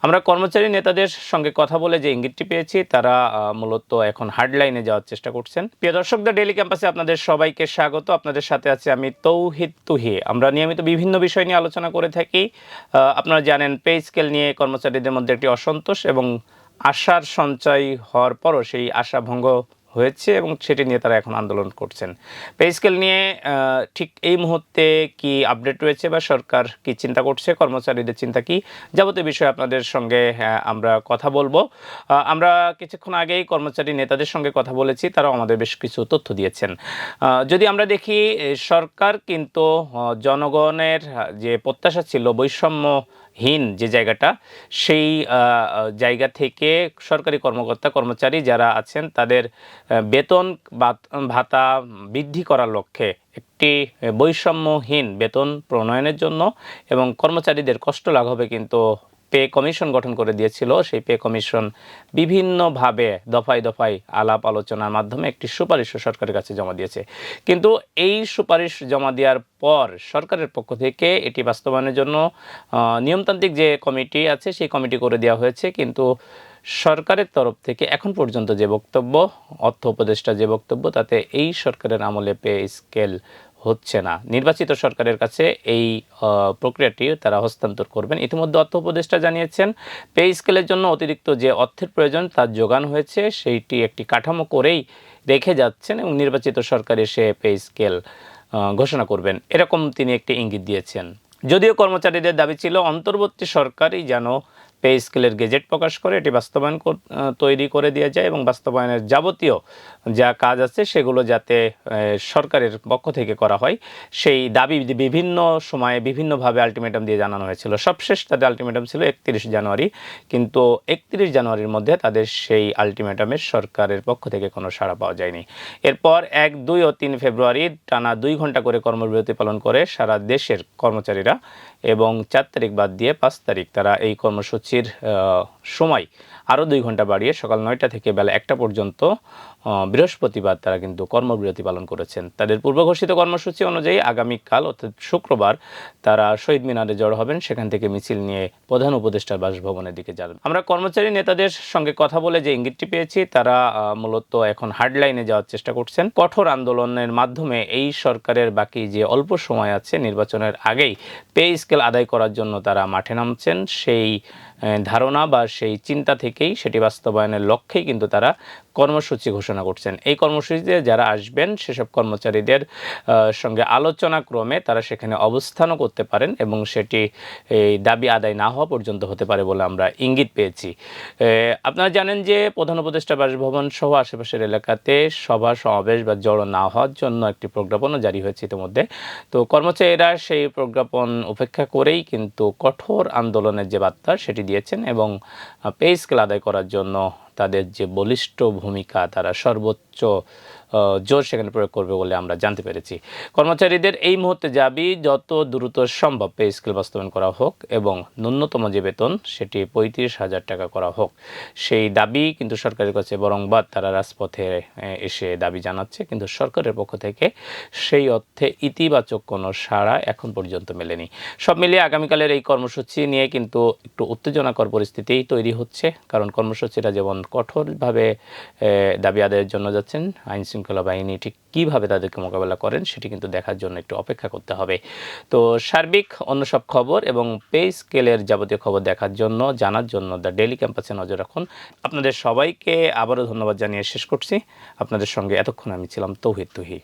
আমরা কর্মচারী নেতাদের সঙ্গে কথা বলে যে ইঙ্গিতটি পেয়েছি তারা মূলত এখন হার্ডলাইনে যাওয়ার চেষ্টা করছেন। প্রিয় দর্শক, দ্য ডেইলি ক্যাম্পাসে আপনাদের সবাইকে স্বাগত। আপনাদের সাথে আছে আমি তৌহিদ তুহি। আমরা নিয়মিত বিভিন্ন বিষয় নিয়ে আলোচনা করে থাকি। আপনারা জানেন পে স্কেল নিয়ে কর্মচারীদের মধ্যে একটি অসন্তোষ এবং আশার সঞ্চয় হওয়ার পরও সেই আশা ভঙ্গ হয়েছে এবং সেটি নিয়ে তারা এখন আন্দোলন করছেন। পে স্কেল নিয়ে ঠিক এই মুহূর্তে কি আপডেট রয়েছে বা সরকার কি চিন্তা করছে, কর্মচারীদের চিন্তা কি, যাবতীয় বিষয়ে আপনাদের সঙ্গে আমরা কথা বলবো। আমরা কিছুক্ষণ আগেই কর্মচারী নেতাদের সঙ্গে কথা বলেছি, তারাও আমাদের বেশ কিছু তথ্য দিয়েছেন। যদি আমরা দেখি, সরকার কিন্তু জনগণের যে প্রত্যাশা ছিল বৈষম্যহীন যে জায়গাটা, সেই জায়গা থেকে সরকারি কর্মকর্তা কর্মচারী যারা আছেন তাদের বেতন ভাতা বৃদ্ধি করার লক্ষ্যে একটি বৈষম্যহীন বেতন প্রণয়নের জন্য এবং কর্মচারীদের কষ্ট লাঘবে কিন্তু পে কমিশন গঠন করে দিয়েছিল। সেই পে কমিশন বিভিন্নভাবে দফায় দফায় আলাপ আলোচনার মাধ্যমে একটি সুপারিশও সরকারের কাছে জমা দিয়েছে। কিন্তু এই সুপারিশ জমা দেওয়ার পর সরকারের পক্ষ থেকে এটি বাস্তবায়নের জন্য নিয়মতান্ত্রিক যে কমিটি আছে সেই কমিটি করে দেওয়া হয়েছে। কিন্তু সরকারের তরফ থেকে এখন পর্যন্ত যে বক্তব্য, অর্থ উপদেষ্টা যে বক্তব্য, তাতে এই সরকারের আমলে পে স্কেল হচ্ছে না। নির্বাচিত সরকারের কাছে এই প্রক্রিয়াটি তারা হস্তান্তর করবেন। ইতিমধ্যে অর্থ উপদেষ্টা জানিয়েছেন পে স্কেলের জন্য অতিরিক্ত যে অর্থের প্রয়োজন তার যোগান হয়েছে, সেইটি একটি কাঠামো করেই রেখে যাচ্ছেন এবং নির্বাচিত সরকার এসে পে স্কেল ঘোষণা করবেন, এরকম তিনি একটি ইঙ্গিত দিয়েছেন। যদিও কর্মচারীদের দাবি ছিল অন্তর্বর্তী সরকারই যেন পে স্কেলের গেজেট প্রকাশ করে এটি বাস্তবায়ন তৈরি করে দেওয়া যায় এবং বাস্তবায়নের যাবতীয় যা কাজ আছে সেগুলো যাতে সরকারের পক্ষ থেকে করা হয়, সেই দাবি বিভিন্ন সময়ে বিভিন্নভাবে আলটিমেটাম দিয়ে জানানো হয়েছিল। সবশেষ তাদের আলটিমেটাম ছিল 31 জানুয়ারি, কিন্তু 31 জানুয়ারির মধ্যে তাদের সেই আলটিমেটামের সরকারের পক্ষ থেকে কোনো সাড়া পাওয়া যায়নি। এরপর 1, 2 ও 3 ফেব্রুয়ারি টানা 2 ঘন্টা করে কর্মবিরতি পালন করে সারা দেশের কর্মচারীরা এবং 4 তারিখ বাদ দিয়ে 5 তারিখ তারা এই কর্মসূচির সময় আরও 2 ঘন্টা বাড়িয়ে সকাল 9টা থেকে বেলা 1টা পর্যন্ত বৃহস্পতিবার তারা কিন্তু কর্মবিরতি পালন করেছেন। তাদের পূর্বঘোষিত কর্মসূচি অনুযায়ী আগামীকাল অর্থাৎ শুক্রবার তারা শহীদ মিনারে জড়ো হবেন, সেখান থেকে মিছিল নিয়ে প্রধান উপদেষ্টার বাসভবনের দিকে যাবেন। আমরা কর্মচারী নেতাদের সঙ্গে কথা বলে যে ইঙ্গিতটি পেয়েছি তারা মূলত এখন হার্ডলাইনে যাওয়ার চেষ্টা করছেন। কঠোর আন্দোলনের মাধ্যমে এই সরকারের বাকি যে অল্প সময় আছে নির্বাচনের আগেই পে স্কেল আদায় করার জন্য তারা মাঠে নামছেন। সেই ধারণা বা সেই চিন্তা থেকেই সেটি বাস্তবায়নের লক্ষ্যেই কিন্তু তারা কর্মসূচি ঘোষণা করছেন। এই কর্মসূচিতে যারা আসবেন সেসব কর্মচারীদের সঙ্গে আলোচনা ক্রমে তারা সেখানে অবস্থানও করতে পারেন এবং সেটি এই দাবি আদায় না হওয়া পর্যন্ত হতে পারে বলে আমরা ইঙ্গিত পেয়েছি। আপনারা জানেন যে প্রধান উপদেষ্টা বাসভবন সহ আশেপাশের এলাকাতে সভা সমাবেশ বা জড়ো না হওয়ার জন্য একটি প্রজ্ঞাপনও জারি হয়েছে ইতিমধ্যে। তো কর্মচারীরা সেই প্রজ্ঞাপন উপেক্ষা করেই কিন্তু কঠোর আন্দোলনের যে বার্তা সেটি দিয়েছেন এবং পে স্কেল আদায় করার জন্য তাদের যে বলিষ্ঠ ভূমিকা, তারা সর্বোচ্চ জোর সেখানে প্রয়োগ করবে বলে আমরা জানতে পেরেছি। কর্মচারীদের এই মুহূর্তে দাবি যত দ্রুত সম্ভব পে স্কেল বাস্তবায়ন করা হোক এবং ন্যূনতম যে বেতন সেটি 35,000 টাকা করা হোক, সেই দাবি কিন্তু সরকারের কাছে বরংবার তারা রাজপথে এসে দাবি জানাচ্ছে, কিন্তু সরকারের পক্ষ থেকে সেই অর্থে ইতিবাচক কোনো সাড়া এখন পর্যন্ত মেলেনি। সব মিলিয়ে আগামীকালের এই কর্মসূচি নিয়ে কিন্তু একটু উত্তেজনাকর পরিস্থিতিই তৈরি হচ্ছে, কারণ কর্মসূচিরা যেমন কঠোরভাবে দাবি আদায়ের জন্য যাচ্ছেন, আইন শৃঙ্খলা বাহিনী ঠিক কীভাবে তাদেরকে মোকাবেলা করেন সেটি কিন্তু দেখার জন্য একটু অপেক্ষা করতে হবে। তো সার্বিক অন্য সব খবর এবং পে স্কেলের যাবতীয় খবর দেখার জন্য, জানার জন্য দ্য ডেইলি ক্যাম্পাসে নজর রাখুন। আপনাদের সবাইকে আবারও ধন্যবাদ জানিয়ে শেষ করছি। আপনাদের সঙ্গে এতক্ষণ আমি ছিলাম তৌহিদ তুহি।